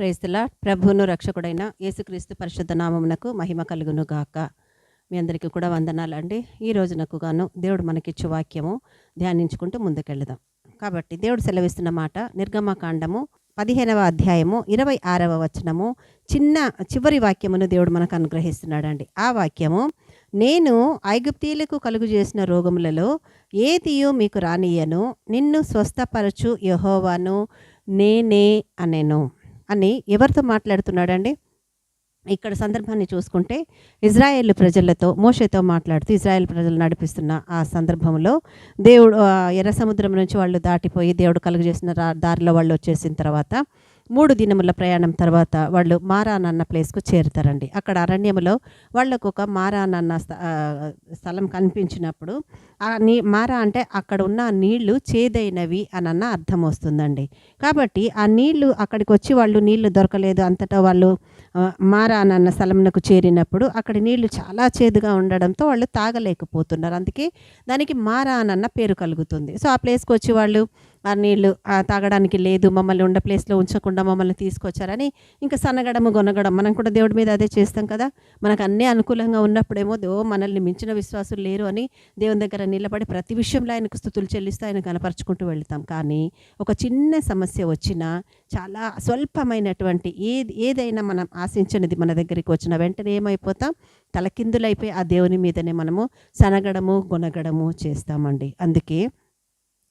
Praise the lord. ప్రభువును రక్షకుడైన యేసుక్రీస్తు పరిశుద్ధ నామమునకు మహిమ కలుగును గాక. మీ అందరికీ కూడా వందనాలండి. ఈ రోజునకు గాను దేవుడు మనకిచ్చు వాక్యము ధ్యానించుకుంటూ ముందుకెళ్దాం. కాబట్టి దేవుడు సెలవిస్తున్న మాట నిర్గమకాండము 15వ అధ్యాయము 26వ వచనము చివరి వాక్యమును దేవుడు మనకు అనుగ్రహిస్తున్నాడండి. ఆ వాక్యము, నేను ఐగుప్తీయులకు కలుగు చేసిన రోగములలో ఏదియో మీకు రానియను, నిన్ను స్వస్థపరచు యెహోవాను నేనే అనెను అని ఎవరితో మాట్లాడుతున్నాడండి? ఇక్కడ సందర్భాన్ని చూసుకుంటే ఇజ్రాయేల్ ప్రజలతో మోషేతో మాట్లాడుతూ ఇజ్రాయేల్ ప్రజలు నడిపిస్తున్న ఆ సందర్భంలో దేవుడు ఎర్ర సముద్రం నుంచి వాళ్ళు దాటిపోయి దేవుడు కలుగజేసిన దారిలో వాళ్ళు వచ్చేసిన తర్వాత 3 దినముల ప్రయాణం తర్వాత వాళ్ళు మారాన్ అన్న ప్లేస్కు చేరుతారండి. అక్కడ అరణ్యములో వాళ్ళకు ఒక మారాన్ అన్న స్థలం కనిపించినప్పుడు మారా అంటే అక్కడ ఉన్న నీళ్లు చేదైనవి అన్న అర్థం వస్తుందండి. కాబట్టి ఆ నీళ్లు అక్కడికి వచ్చి వాళ్ళు నీళ్లు దొరకలేదు, అంతటా వాళ్ళు మారాన్ అన్న స్థలంకు చేరినప్పుడు అక్కడ నీళ్లు చాలా చేదుగా ఉండడంతో వాళ్ళు తాగలేకపోతున్నారు. అందుకే దానికి మారాన్ అన్న పేరు కలుగుతుంది. సో ఆ ప్లేస్కి వచ్చి వాళ్ళు ఆ నీళ్లు తాగడానికి లేదు, మమ్మల్ని ఉన్న ప్లేస్లో ఉంచకుండా మమ్మల్ని తీసుకొచ్చారని ఇంకా సనగడము గొనగడం. మనం కూడా దేవుడి మీద అదే చేస్తాం కదా. మనకు అన్నీ అనుకూలంగా ఉన్నప్పుడేమో మనల్ని మించిన విశ్వాసులు లేరు అని దేవుని దగ్గర నిలబడి ప్రతి విషయంలో ఆయనకు స్తుతులు చెల్లిస్తూ ఆయన కనపరుచుకుంటూ వెళ్తాం. కానీ ఒక చిన్న సమస్య వచ్చినా, చాలా స్వల్పమైనటువంటి ఏదైనా మనం ఆశించినది మన దగ్గరికి వచ్చిన వెంటనే ఏమైపోతాం? తలకిందులైపోయి ఆ దేవుని మీదనే మనము సనగడము గొనగడము చేస్తామండి. అందుకే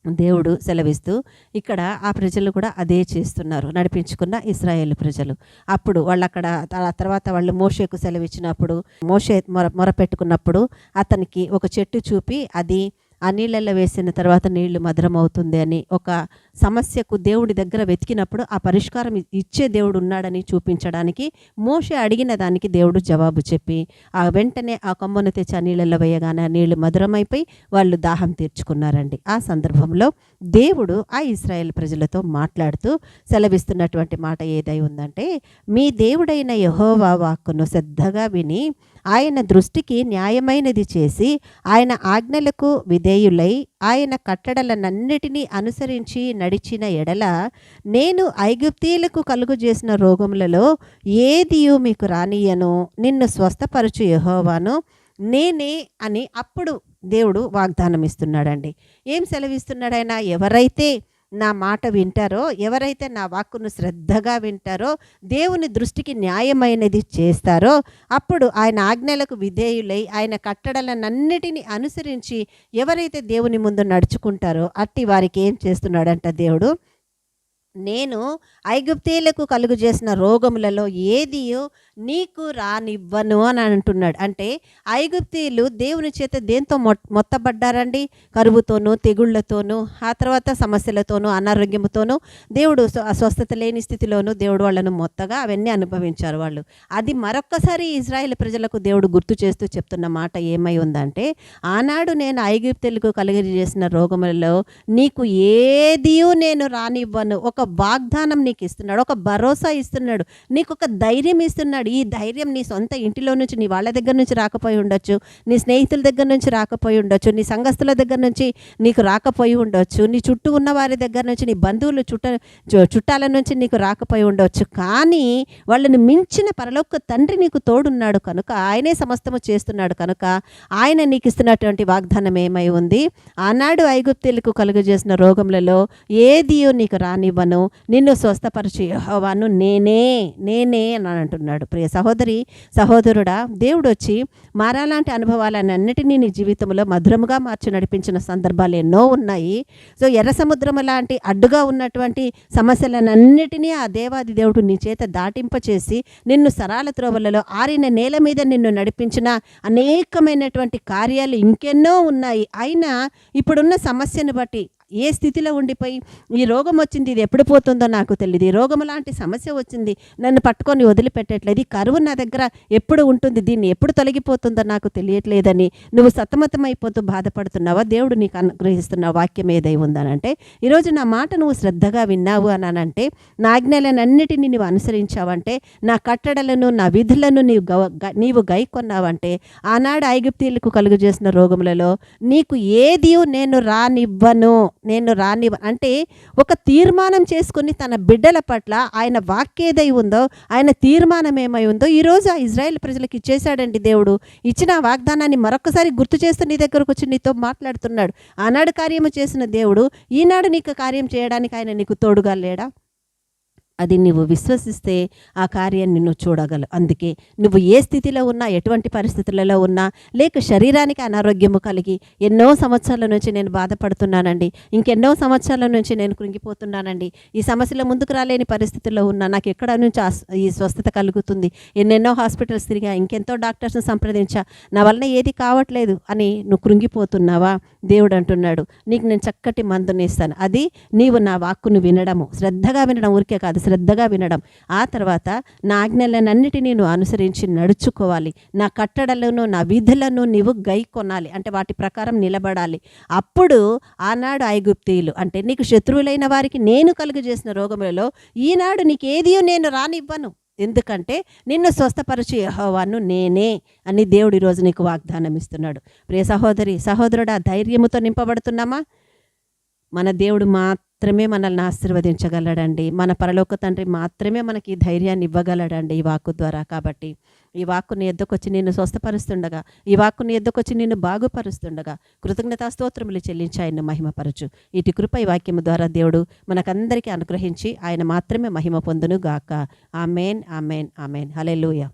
దేవుడు సెలవిస్తూ ఇక్కడ ఆ ప్రజలు కూడా అదే చేస్తున్నారు, నడిపించుకున్న ఇశ్రాయేలు ప్రజలు. అప్పుడు వాళ్ళు అక్కడ తర్వాత వాళ్ళు మోషేకు సెలవిచ్చినప్పుడు, మోషే మొరపెట్టుకున్నప్పుడు అతనికి ఒక చెట్టు చూపి అది ఆ నీళ్ళల్లో వేసిన తర్వాత నీళ్లు మధురమవుతుంది అని ఒక సమస్యకు దేవుడి దగ్గర వెతికినప్పుడు ఆ పరిష్కారం ఇచ్చే దేవుడు ఉన్నాడని చూపించడానికి మోషే అడిగిన దానికి దేవుడు జవాబు చెప్పి ఆ వెంటనే ఆ కొమ్మను తెచ్చి ఆ నీళ్ళల్లో వేయగానే ఆ నీళ్లు మధురమైపోయి వాళ్ళు దాహం తీర్చుకున్నారండి. ఆ సందర్భంలో దేవుడు ఆ ఇశ్రాయేల్ ప్రజలతో మాట్లాడుతూ సెలవిస్తున్నటువంటి మాట ఏదై ఉందంటే, మీ దేవుడైన యెహోవా వాక్కును శ్రద్ధగా విని ఆయన దృష్టికి న్యాయమైనది చేసి ఆయన ఆజ్ఞలకు విధేయులై ఆయన కట్టడలనన్నిటినీ అనుసరించి నడిచిన ఎడల నేను ఐగుప్తీయులకు కలుగు చేసిన రోగములలో ఏదియూ మీకు రానియను, నిన్ను స్వస్థపరచు యెహోవాను నేనే అని అప్పుడు దేవుడు వాగ్దానం ఇస్తున్నాడండి. ఏం సెలవిస్తున్నాడు ఆయన? ఎవరైతే నా మాట వింటారో, ఎవరైతే నా వాక్కును శ్రద్ధగా వింటారో, దేవుని దృష్టికి న్యాయమైనది చేస్తారో, అప్పుడు ఆయన ఆజ్ఞలకు విధేయులై ఆయన కట్టడలనన్నిటినీ అనుసరించి ఎవరైతే దేవుని ముందు నడుచుకుంటారో అట్టి వారికి ఏం చేస్తున్నాడంట దేవుడు? నేను ఐగుప్తీయులకు కలుగు చేసిన రోగములలో ఏదియో నీకు రానివ్వను అని అంటున్నాడు. అంటే ఐగుప్తీయులు దేవుని చేత దేంతో మొత్తబడ్డారండి? కరువుతోనూ, తెగుళ్లతోనూ, ఆ తర్వాత సమస్యలతోనూ, అనారోగ్యంతోనూ, దేవుడు అస్వస్థత లేని స్థితిలోనూ దేవుడు వాళ్ళను మొత్తగా అవన్నీ అనుభవించారు వాళ్ళు. అది మరొక్కసారి ఇజ్రాయేల్ ప్రజలకు దేవుడు గుర్తు చేస్తూ చెప్తున్న మాట ఏమై ఉందంటే, ఆనాడు నేను ఐగుప్తీయులకు కలుగజేసిన రోగములలో నీకు ఏదియూ నేను రానివ్వను. ఒక వాగ్దానం నీకు ఇస్తున్నాడు, ఒక భరోసా ఇస్తున్నాడు, నీకు ఒక ధైర్యం ఇస్తున్నాడు. ఈ ధైర్యం నీ సొంత ఇంటిలో నుంచి, నీ వాళ్ళ దగ్గర నుంచి రాకపోయి ఉండొచ్చు, నీ స్నేహితుల దగ్గర నుంచి రాకపోయి ఉండొచ్చు, నీ సంఘస్థుల దగ్గర నుంచి నీకు రాకపోయి ఉండొచ్చు, నీ చుట్టూ ఉన్న వారి దగ్గర నుంచి, నీ బంధువులు చుట్టాల నుంచి నీకు రాకపోయి ఉండొచ్చు. కానీ వాళ్ళని మించిన పరలోక తండ్రి నీకు తోడున్నాడు కనుక, ఆయనే సమస్తము చేస్తున్నాడు కనుక ఆయన నీకు ఇస్తున్నటువంటి వాగ్దానం ఏమై ఉంది? ఆనాడు ఐగుప్తీయులకు కలుగజేసిన రోగములలో ఏదియో నీకు రానివ్వను, నిన్ను స్వస్థపరచు యెహోవాను నేనే అని అంటున్నాడు. ప్రియ సహోదరి సహోదరుడా, దేవుడు వచ్చి మారాలాంటి అనుభవాలన్నిటినీ నీ జీవితంలో మధురముగా మార్చి నడిపించిన సందర్భాలు ఎన్నో ఉన్నాయి. సో ఎర్ర సముద్రము లాంటి అడ్డుగా ఉన్నటువంటి సమస్యలన్నిటినీ ఆ దేవాది దేవుడు నీ చేత దాటింపచేసి నిన్ను సరాల త్రోవలలో ఆరిన నేల మీద నిన్ను నడిపించిన అనేకమైనటువంటి కార్యాలు ఇంకెన్నో ఉన్నాయి. అయినా ఇప్పుడున్న సమస్యను బట్టి ఏ స్థితిలో ఉండిపోయి ఈ రోగం వచ్చింది, ఇది ఎప్పుడు పోతుందో నాకు తెలియదు, ఈ రోగం లాంటి సమస్య వచ్చింది, నన్ను పట్టుకొని వదిలిపెట్టట్లేదు, ఈ కరువు నా దగ్గర ఎప్పుడు ఉంటుంది, దీన్ని ఎప్పుడు తొలగిపోతుందో నాకు తెలియట్లేదని నువ్వు సతమతమైపోతూ బాధపడుతున్నావా? దేవుడు నీకు అనుగ్రహిస్తున్న వాక్యం ఏదై ఉందనంటే, ఈరోజు నా మాట నువ్వు శ్రద్ధగా విన్నావు అనంటే, నా ఆజ్ఞలనన్నిటినీ నువ్వు అనుసరించావంటే, నా కట్టడలను నా విధులను నీవు గైకొన్నావంటే, ఆనాడు ఐగుప్తీయులకు కలుగు చేసిన రోగములలో నీకు ఏది నేను రానివ్వను నేను రానివ్వ అంటే ఒక తీర్మానం చేసుకుని తన బిడ్డల పట్ల ఆయన వాక్యేదై ఉందో, ఆయన తీర్మానం ఏమై ఉందో ఈరోజు ఆ ఇజ్రాయేల్ ప్రజలకు ఇచ్చేశాడండి దేవుడు. ఇచ్చిన ఆ వాగ్దానాన్ని మరొకసారి గుర్తు చేస్తూ నీ దగ్గరకు వచ్చి నీతో మాట్లాడుతున్నాడు. ఆనాడు కార్యము చేసిన దేవుడు ఈనాడు నీకు కార్యం చేయడానికి ఆయన నీకు తోడుగా లేడా? అది నువ్వు విశ్వసిస్తే ఆ కార్యాన్ని నువ్వు చూడగలవు. అందుకే నువ్వు ఏ స్థితిలో ఉన్నా, ఎటువంటి పరిస్థితులలో ఉన్నా, లేక శరీరానికి అనారోగ్యము కలిగి ఎన్నో సంవత్సరాల నుంచి నేను బాధపడుతున్నానండి, ఇంకెన్నో సంవత్సరాల నుంచి నేను కృంగిపోతున్నానండి, ఈ సమస్యలో ముందుకు రాలేని పరిస్థితుల్లో ఉన్నా, నాకు ఎక్కడ నుంచి ఈ స్వస్థత కలుగుతుంది, ఎన్నెన్నో హాస్పిటల్స్ తిరిగా, ఇంకెంతో డాక్టర్స్ని సంప్రదించా, నా వలన ఏది కావట్లేదు అని నువ్వు కృంగిపోతున్నావా? దేవుడు అంటున్నాడు, నీకు నేను చక్కటి మందుని ఇస్తాను. అది నీవు నా వాక్కును వినడము, శ్రద్ధగా వినడం, ఊరికే కాదు, శ్రద్ధగా వినడం. ఆ తర్వాత నా ఆజ్ఞలనన్నిటినీ నువ్వు అనుసరించి నడుచుకోవాలి. నా కట్టడలను, నా విధులను నీవు గైకొనాలి, అంటే వాటి ప్రకారం నిలబడాలి. అప్పుడు ఆనాడు ఐగుప్తీయులు అంటే నీకు శత్రువులైన వారికి నేను కలుగజేసిన రోగములలో ఈనాడు నీకేదియో నేను రానివ్వను, ఎందుకంటే నిన్ను స్వస్థపరచు యెహోవాను నేనే అని దేవుడు ఈరోజు నీకు వాగ్దానం ఇస్తున్నాడు. ప్రియ సహోదరి, సహోదరుడా, ధైర్యముతో నింపబడుతున్నామా? మన దేవుడు మాత్రమే మనల్ని ఆశీర్వదించగలడండి. మన పరలోక తండ్రి మాత్రమే మనకి ధైర్యాన్ని ఇవ్వగలడండి ఈ వాక్కు ద్వారా. కాబట్టి ఈ వాక్కుని ఎద్దకొచ్చి నిన్ను స్వస్థపరుస్తుండగా, ఈ వాక్కుని ఎద్దకొచ్చి నిన్ను బాగుపరుస్తుండగా కృతజ్ఞతాస్తోత్రములు చెల్లించి ఆయన్ను మహిమపరచు. ఇటు కృప ఈ వాక్యము ద్వారా దేవుడు మనకందరికీ అనుగ్రహించి ఆయన మాత్రమే మహిమ పొందును గాక. Amen, amen, amen. హల్లెలూయా.